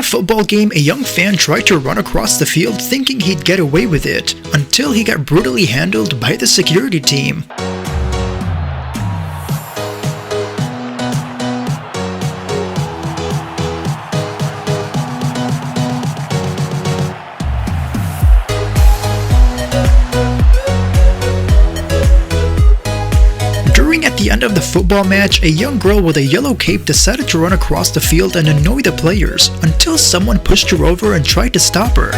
a football game, a young fan tried to run across the field thinking he'd get away with it, until he got brutally handled by the security team. At the end of the football match, a young girl with a yellow cape decided to run across the field and annoy the players, until someone pushed her over and tried to stop her.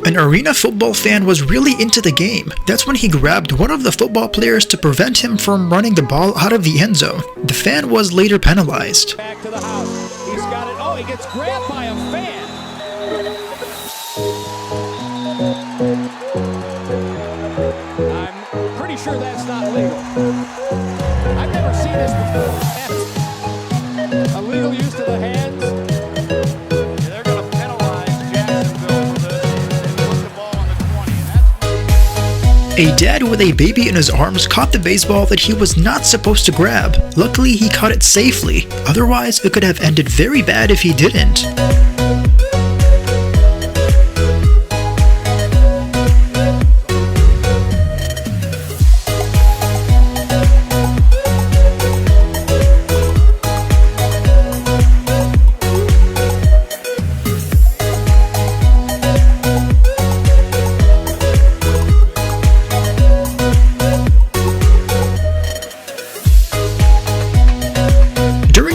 An arena football fan was really into the game. That's when he grabbed one of the football players to prevent him from running the ball out of the end zone. The fan was later penalized. Back to the house. He's got it. Oh, he gets grabbed by a fan. I'm pretty sure that's not legal. I've never seen this before. Illegal use of the hands. A dad with a baby in his arms caught the baseball that he was not supposed to grab. Luckily, he caught it safely. Otherwise, it could have ended very bad if he didn't.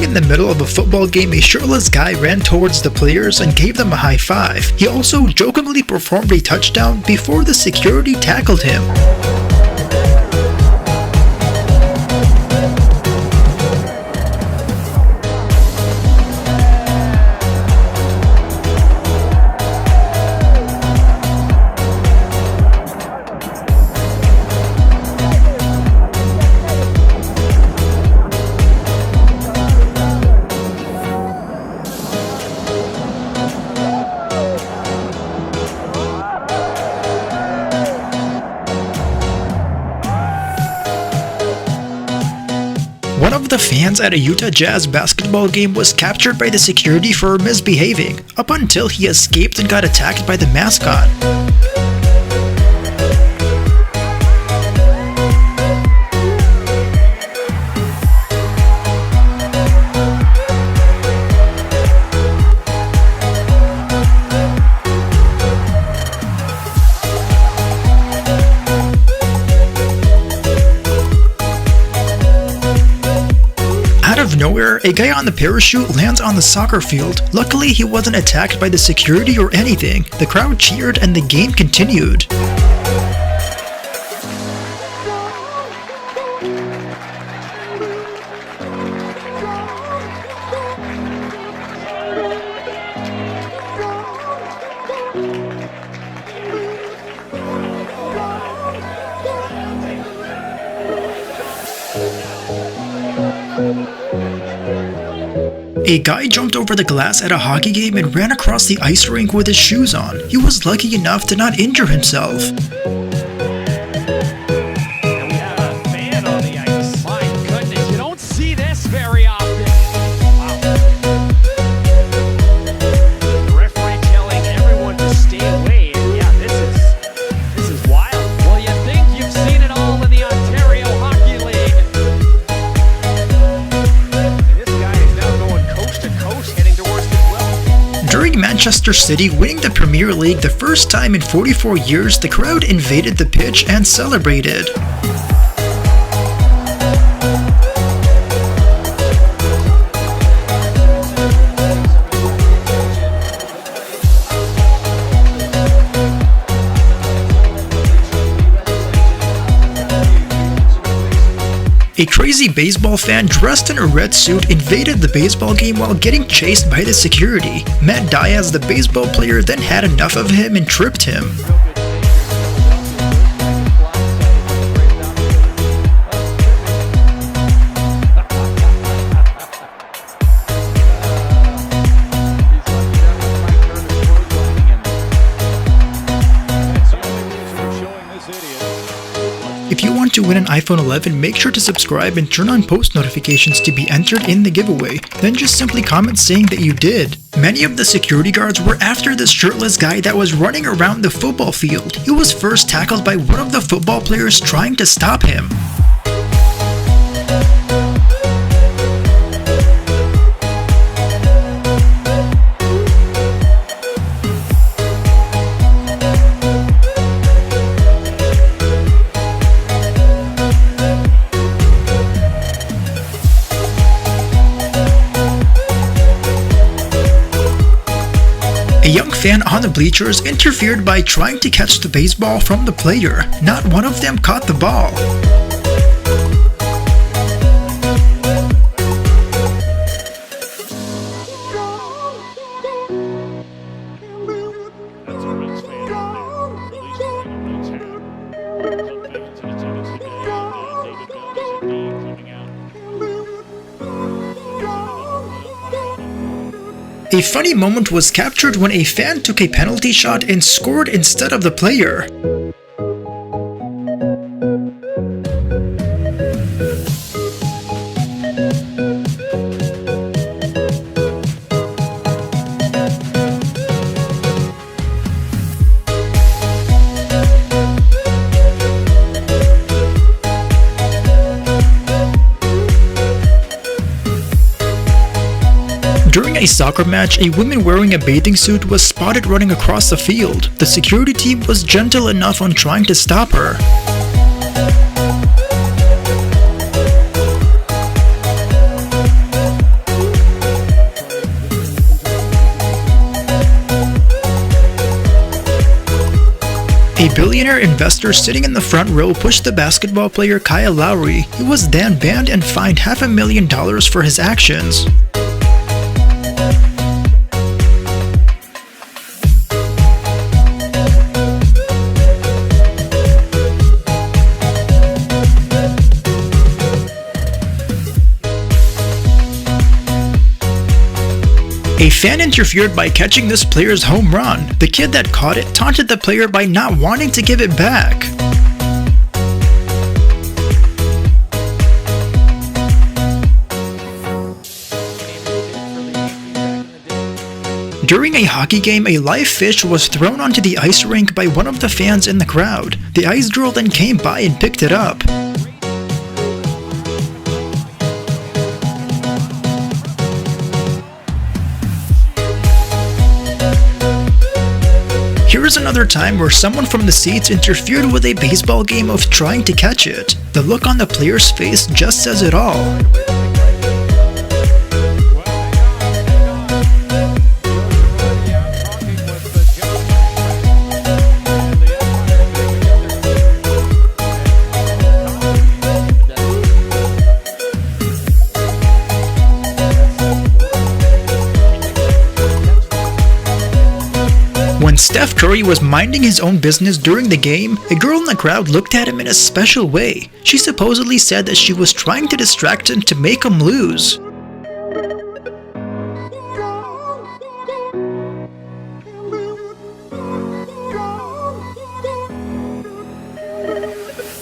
In the middle of a football game, a shirtless guy ran towards the players and gave them a high five. He also jokingly performed a touchdown before the security tackled him. One of the fans at a Utah Jazz basketball game was captured by the security for misbehaving, up until he escaped and got attacked by the mascot. Out of nowhere, a guy on the parachute lands on the soccer field. Luckily, he wasn't attacked by the security or anything. The crowd cheered and the game continued. A guy jumped over the glass at a hockey game and ran across the ice rink with his shoes on. He was lucky enough to not injure himself. And we have a fan on the ice. My goodness, you don't see this very often. Wow. The referee telling everyone to stay away. And yeah, this is wild. Well, you think you've seen it all in the Ontario Hockey League. During Manchester City winning the Premier League the first time in 44 years, the crowd invaded the pitch and celebrated. A crazy baseball fan dressed in a red suit invaded the baseball game while getting chased by the security. Matt Diaz, the baseball player, then had enough of him and tripped him. If you want to win an iPhone 11, make sure to subscribe and turn on post notifications to be entered in the giveaway. Then just simply comment saying that you did. Many of the security guards were after this shirtless guy that was running around the football field. He was first tackled by one of the football players trying to stop him. A young fan on the bleachers interfered by trying to catch the baseball from the player. Not one of them caught the ball. A funny moment was captured when a fan took a penalty shot and scored instead of the player. During a soccer match, a woman wearing a bathing suit was spotted running across the field. The security team was gentle enough on trying to stop her. A billionaire investor sitting in the front row pushed the basketball player Kyle Lowry. He was then banned and fined $500,000 for his actions. A fan interfered by catching this player's home run. The kid that caught it taunted the player by not wanting to give it back. During a hockey game, a live fish was thrown onto the ice rink by one of the fans in the crowd. The ice girl then came by and picked it up. Here is another time where someone from the seats interfered with a baseball game of trying to catch it. The look on the player's face just says it all. When Steph Curry was minding his own business during the game, a girl in the crowd looked at him in a special way. She supposedly said that she was trying to distract him to make him lose.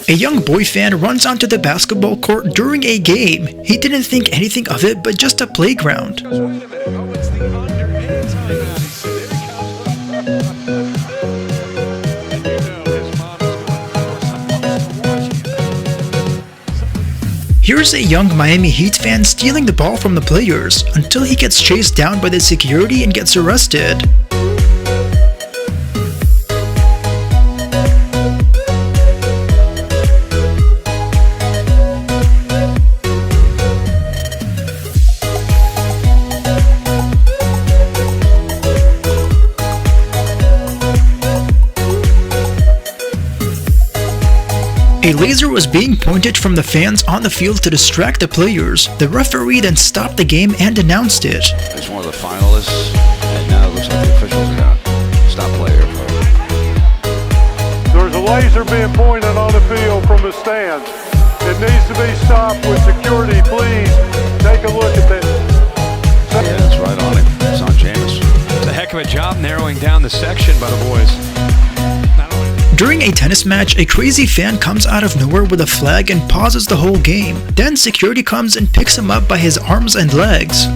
A young boy fan runs onto the basketball court during a game. He didn't think anything of it but just a playground. Here's a young Miami Heat fan stealing the ball from the players until he gets chased down by the security and gets arrested. A laser was being pointed from the fans on the field to distract the players. The referee then stopped the game and announced it. It's one of the finalists, and now it looks like the officials are going to stop play here. There's a laser being pointed on the field from the stands. It needs to be stopped with security. Please take a look at that. Yeah, it's right on it. It's on Jameis. It's a heck of a job narrowing down the section by the boys. During a tennis match, a crazy fan comes out of nowhere with a flag and pauses the whole game. Then security comes and picks him up by his arms and legs.